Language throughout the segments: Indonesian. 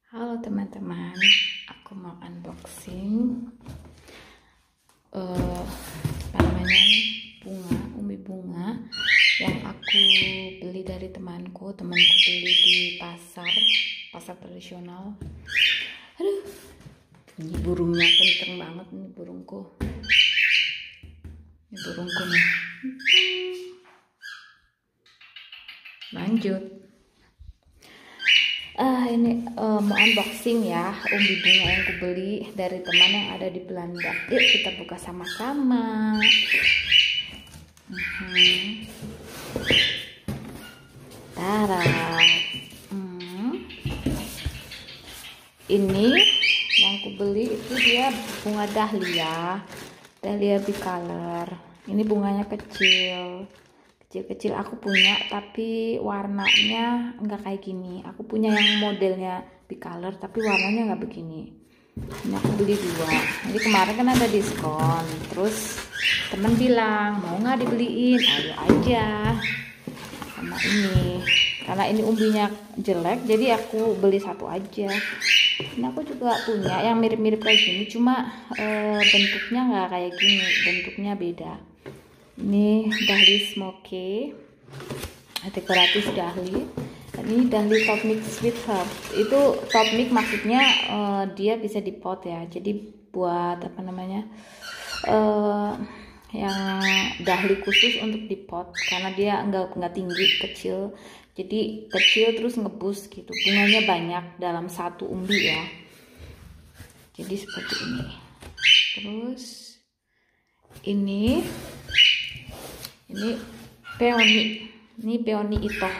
Halo teman-teman, aku mau unboxing apa namanya nih, umbi bunga yang aku beli dari temanku beli di pasar tradisional. Aduh, bunyi burungnya kenceng banget nih burungku. Ini burungku nih. Lanjut. Ini mau unboxing ya umbi bunga yang aku beli dari teman yang ada di Belanda. Yuk kita buka sama-sama. Tara. Ini yang aku beli itu dia bunga dahlia bicolor. Ini bunganya kecil aku punya, tapi warnanya enggak kayak gini. Aku punya yang modelnya bicolor tapi warnanya enggak begini. Ini aku beli 2. Jadi kemarin kan ada diskon, terus temen bilang mau nggak dibeliin, ayo aja sama ini. Karena ini umbinya jelek, jadi aku beli 1 aja. Ini aku juga punya yang mirip-mirip kayak gini, cuma bentuknya nggak kayak gini, bentuknya beda. Ini dahlia smoky, dekoratif dahlia. Ini dahlia top mix with herb. Itu top mix maksudnya dia bisa di pot ya. Jadi buat apa namanya, yang dahlia khusus untuk di pot, karena dia nggak tinggi, kecil. Jadi kecil terus ngebus gitu. Bunganya banyak dalam 1 umbi ya. Jadi seperti ini. Terus ini peony. Ini peony itoh.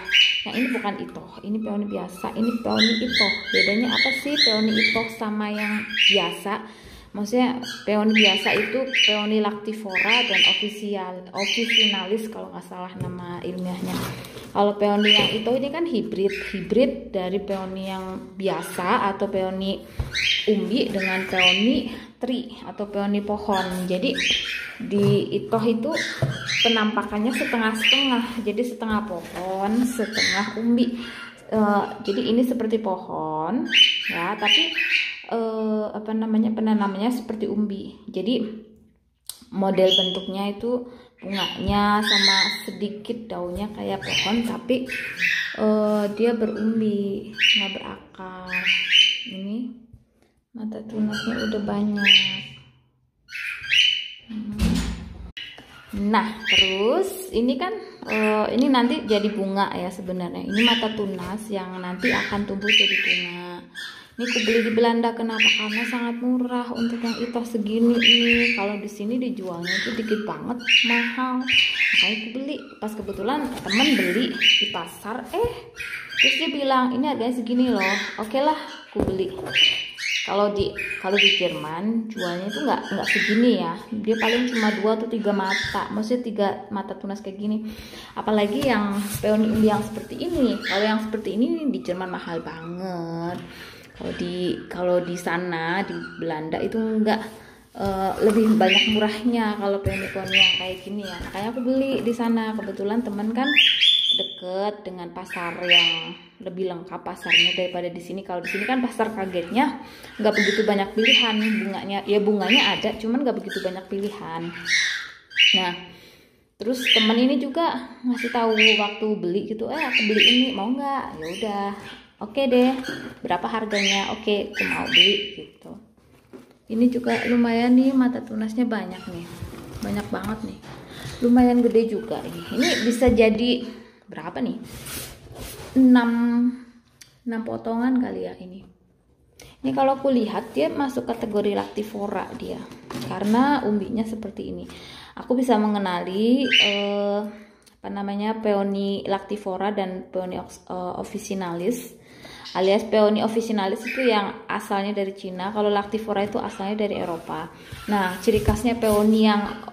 Yang ini bukan itoh, ini peony biasa. Ini peony itoh. Bedanya apa sih peony itoh sama yang biasa? Maksudnya peony biasa itu peony lactifora dan officinalis kalau nggak salah nama ilmiahnya. Kalau peony yang itu ini kan hibrid dari peony yang biasa atau peony umbi dengan peony tree atau peony pohon. Jadi di itoh itu penampakannya setengah-setengah, jadi setengah pohon, setengah umbi. Jadi ini seperti pohon ya, tapi apa namanya, penanamannya seperti umbi. Jadi model bentuknya itu bunganya sama sedikit daunnya kayak pohon, tapi dia berumbi, nggak berakar. Ini mata tunasnya udah banyak. Nah, terus ini kan ini nanti jadi bunga ya sebenarnya. Ini mata tunas yang nanti akan tumbuh jadi bunga. Ini aku beli di Belanda, kenapa? Karena sangat murah untuk yang itoh segini ini. Kalau di sini dijualnya itu dikit banget, mahal. Makanya aku beli. Pas kebetulan temen beli di pasar, terus dia bilang ini harganya segini loh. Oke lah, aku beli. Kalau di Jerman jualnya itu nggak segini ya, dia paling cuma 2 atau 3 mata, maksudnya 3 mata tunas kayak gini. Apalagi yang peony umbi yang seperti ini. Kalau yang seperti ini di Jerman mahal banget. Kalau di sana di Belanda itu nggak, lebih banyak murahnya kalau peony yang kayak gini ya. Makanya aku beli di sana. Kebetulan teman kan deket dengan pasar yang lebih lengkap pasarnya daripada di sini. Kalau di sini kan pasar kagetnya nggak begitu banyak pilihan bunganya ada, cuman nggak begitu banyak pilihan. Nah, terus temen ini juga ngasih tahu waktu beli gitu, aku beli ini mau nggak? Ya udah, oke deh, berapa harganya? Oke, aku mau beli gitu. Ini juga lumayan nih, mata tunasnya banyak nih, banyak banget nih, lumayan gede juga ini. Ini bisa jadi berapa nih? 6 potongan kali ya ini. Ini kalau aku lihat dia masuk kategori lactifora dia, karena umbinya seperti ini. Aku bisa mengenali apa namanya, peony lactifora dan peony officinalis. Alias peony officinalis itu yang asalnya dari Cina, kalau lactifora itu asalnya dari Eropa. Nah, ciri khasnya peony yang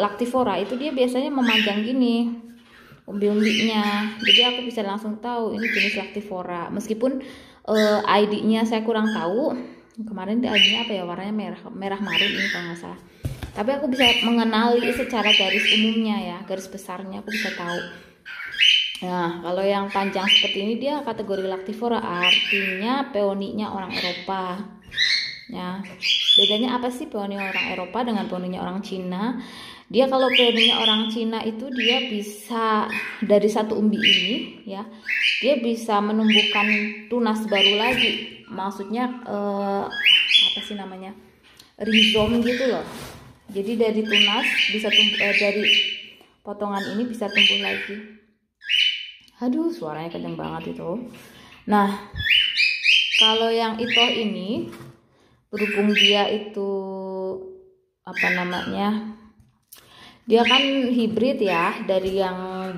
lactifora itu dia biasanya memanjang gini umbi-umbinya, jadi aku bisa langsung tahu ini jenis lactifora. Meskipun ID-nya saya kurang tahu, kemarin ID-nya apa ya, warnanya merah marun ini kalau nggak salah. Tapi aku bisa mengenali secara garis umumnya ya, garis besarnya aku bisa tahu. Nah, kalau yang panjang seperti ini dia kategori lactivora, artinya peoninya orang Eropa. Ya, bedanya apa sih peoni orang Eropa dengan peoninya orang Cina? Dia kalau peoninya orang Cina itu dia bisa dari satu umbi ini, ya, dia bisa menumbuhkan tunas baru lagi. Maksudnya apa sih namanya? Rhizome gitu loh. Jadi dari tunas bisa dari potongan ini bisa tumbuh lagi. Aduh, suaranya kenceng banget itu. Nah, kalau yang itoh ini, berhubung dia itu apa namanya, dia kan hibrid ya, dari yang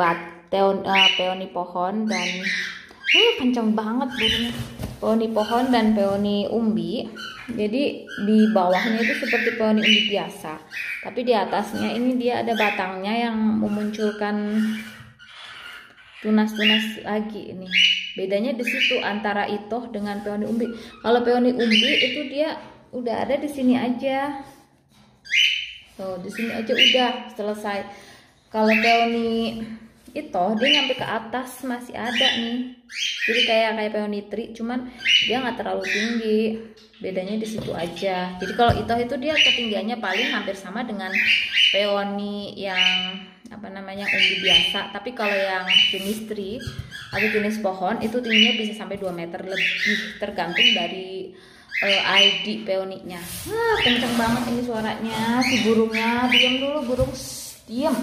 peoni pohon dan kenceng banget burungnya, peoni pohon dan peoni umbi. Jadi di bawahnya itu seperti peoni umbi biasa, tapi di atasnya ini dia ada batangnya yang memunculkan tunas-tunas lagi. Ini bedanya di situ antara itoh dengan peoni umbi. Kalau peoni umbi itu dia udah ada di sini aja, tuh di sini aja udah selesai. Kalau peoni itoh dia nyampe ke atas masih ada nih, jadi kayak peoni tri, cuman dia nggak terlalu tinggi. Bedanya di situ aja. Jadi kalau itoh itu dia ketinggiannya paling hampir sama dengan peoni yang apa namanya umbi biasa, tapi kalau yang jenis tree atau jenis pohon itu tingginya bisa sampai 2 meter lebih, tergantung dari ID peoninya. Kenceng banget ini suaranya si burungnya. Diam dulu burung, diam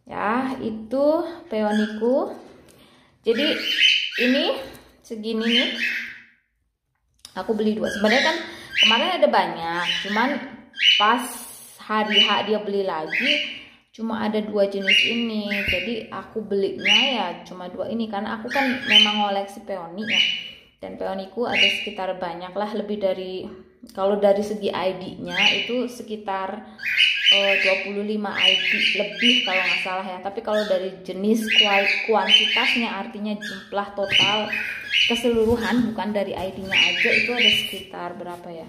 ya. Itu peoniku. Jadi ini segini nih, aku beli 2. Sebenarnya kan kemarin ada banyak, cuman pas hari H dia beli lagi cuma ada 2 jenis ini, jadi aku belinya ya cuma 2 ini karena aku kan memang ngoleksi peoni ya, dan peoniku ada sekitar banyak lah, lebih dari, kalau dari segi ID-nya itu sekitar 25 ID lebih kalau nggak salah ya. Tapi kalau dari jenis kuantitasnya, artinya jumlah total keseluruhan bukan dari ID-nya aja, itu ada sekitar berapa ya,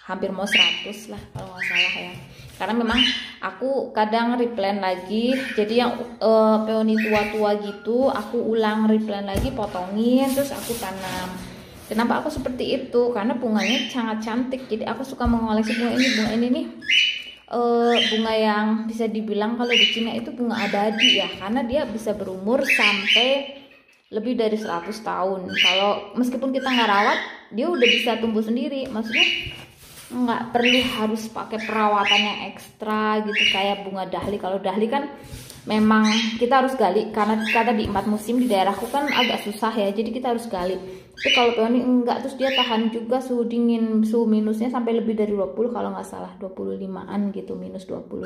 hampir mau 100 lah kalau nggak salah ya. Karena memang aku kadang replant lagi, jadi yang peoni tua-tua gitu aku ulang replant lagi, potongin terus aku tanam. Kenapa aku seperti itu? Karena bunganya sangat cantik, jadi aku suka mengoleksi bunga ini. Bunga ini nih bunga yang bisa dibilang kalau di Cina itu bunga abadi ya, karena dia bisa berumur sampai lebih dari 100 tahun. Kalau meskipun kita nggak rawat, dia udah bisa tumbuh sendiri. Maksudnya nggak perlu harus pakai perawatan yang ekstra gitu kayak bunga dahli. Kalau dahli kan memang kita harus gali, karena di 4 musim di daerahku kan agak susah ya, jadi kita harus gali. Tapi kalau peoni enggak, terus dia tahan juga suhu dingin, suhu minusnya sampai lebih dari 20 kalau nggak salah, 25-an gitu, minus 25.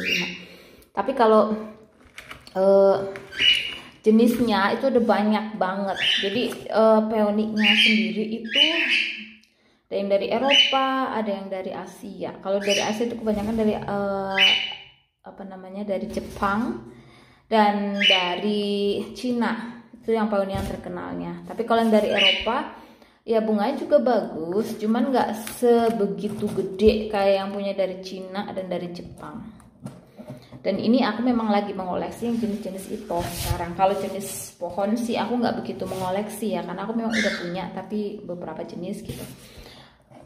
Tapi kalau jenisnya itu ada banyak banget. Jadi peoninya sendiri itu ada yang dari Eropa, ada yang dari Asia. Kalau dari Asia itu kebanyakan dari apa namanya, dari Jepang dan dari Cina, itu yang peoni yang terkenalnya. Tapi kalau yang dari Eropa ya bunganya juga bagus, cuman nggak sebegitu gede kayak yang punya dari Cina dan dari Jepang. Dan ini aku memang lagi mengoleksi yang jenis-jenis itu sekarang. Kalau jenis pohon sih aku nggak begitu mengoleksi ya, karena aku memang udah punya tapi beberapa jenis gitu.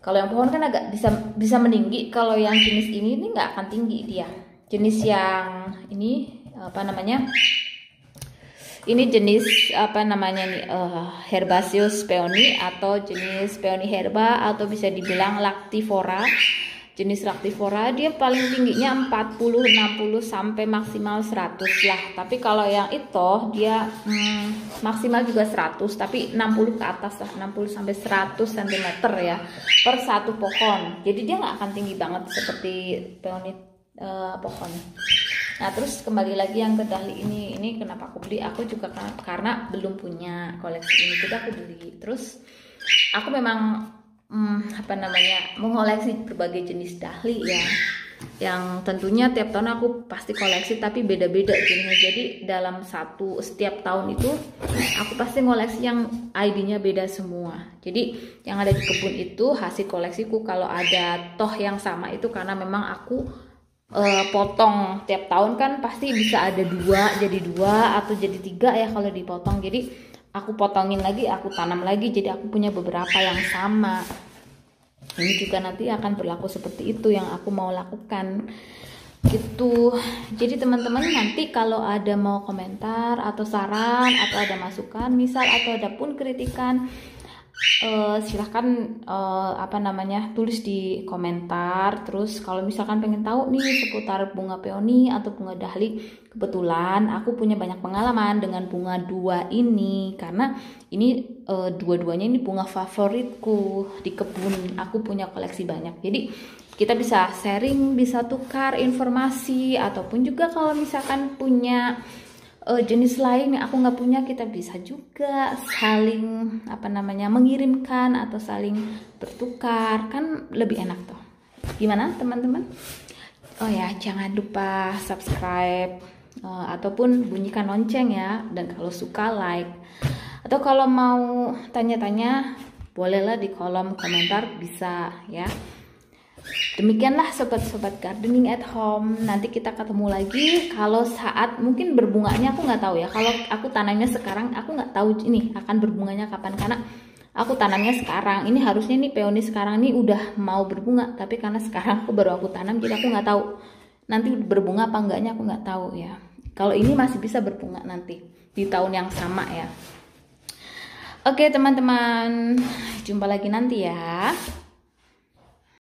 Kalau yang pohon kan agak bisa meninggi. Kalau yang jenis ini nggak akan tinggi dia. Jenis yang ini apa namanya? Ini jenis apa namanya nih, Herbaceous peony atau jenis peony herba, atau bisa dibilang lactivora. Jenis lactivora dia paling tingginya 40, 60 sampai maksimal 100 lah. Tapi kalau yang itu dia maksimal juga 100, tapi 60 ke atas lah, 60 sampai 100 cm ya per satu pohon. Jadi dia nggak akan tinggi banget seperti peoni pohon. Nah terus kembali lagi yang ke dahli ini kenapa aku beli? Aku juga karena belum punya koleksi ini, jadi aku beli. Terus aku memang apa namanya, mengoleksi berbagai jenis dahli ya, yang tentunya tiap tahun aku pasti koleksi, tapi beda-beda jenisnya. Jadi dalam setiap tahun itu aku pasti ngoleksi yang ID-nya beda semua. Jadi yang ada di kebun itu hasil koleksiku. Kalau ada toh yang sama itu karena memang aku potong tiap tahun kan pasti bisa ada jadi dua atau jadi tiga ya kalau dipotong. Jadi aku potongin lagi, aku tanam lagi, jadi aku punya beberapa yang sama. Ini juga nanti akan berlaku seperti itu yang aku mau lakukan gitu. Jadi teman-teman nanti kalau ada mau komentar atau saran atau ada masukan misal atau ada pun kritikan, silahkan tulis di komentar. Terus kalau misalkan pengen tahu nih seputar bunga peony atau bunga dahlia, kebetulan aku punya banyak pengalaman dengan bunga dua ini karena ini dua-duanya ini bunga favoritku di kebun. Aku punya koleksi banyak, jadi kita bisa sharing, bisa tukar informasi, ataupun juga kalau misalkan punya jenis lain yang aku nggak punya, kita bisa juga saling mengirimkan atau saling bertukar, kan lebih enak tuh. Gimana teman-teman? Oh ya, jangan lupa subscribe ataupun bunyikan lonceng ya, dan kalau suka like, atau kalau mau tanya-tanya bolehlah di kolom komentar, bisa ya. Demikianlah sobat-sobat gardening at home. Nanti kita ketemu lagi kalau saat mungkin berbunganya aku nggak tahu ya. Kalau aku tanamnya sekarang aku nggak tahu ini akan berbunganya kapan, karena aku tanamnya sekarang. Ini harusnya nih peony sekarang nih udah mau berbunga, tapi karena sekarang baru aku tanam, jadi aku nggak tahu nanti berbunga apa enggaknya, aku nggak tahu ya. Kalau ini masih bisa berbunga nanti di tahun yang sama ya. Oke teman-teman, jumpa lagi nanti ya.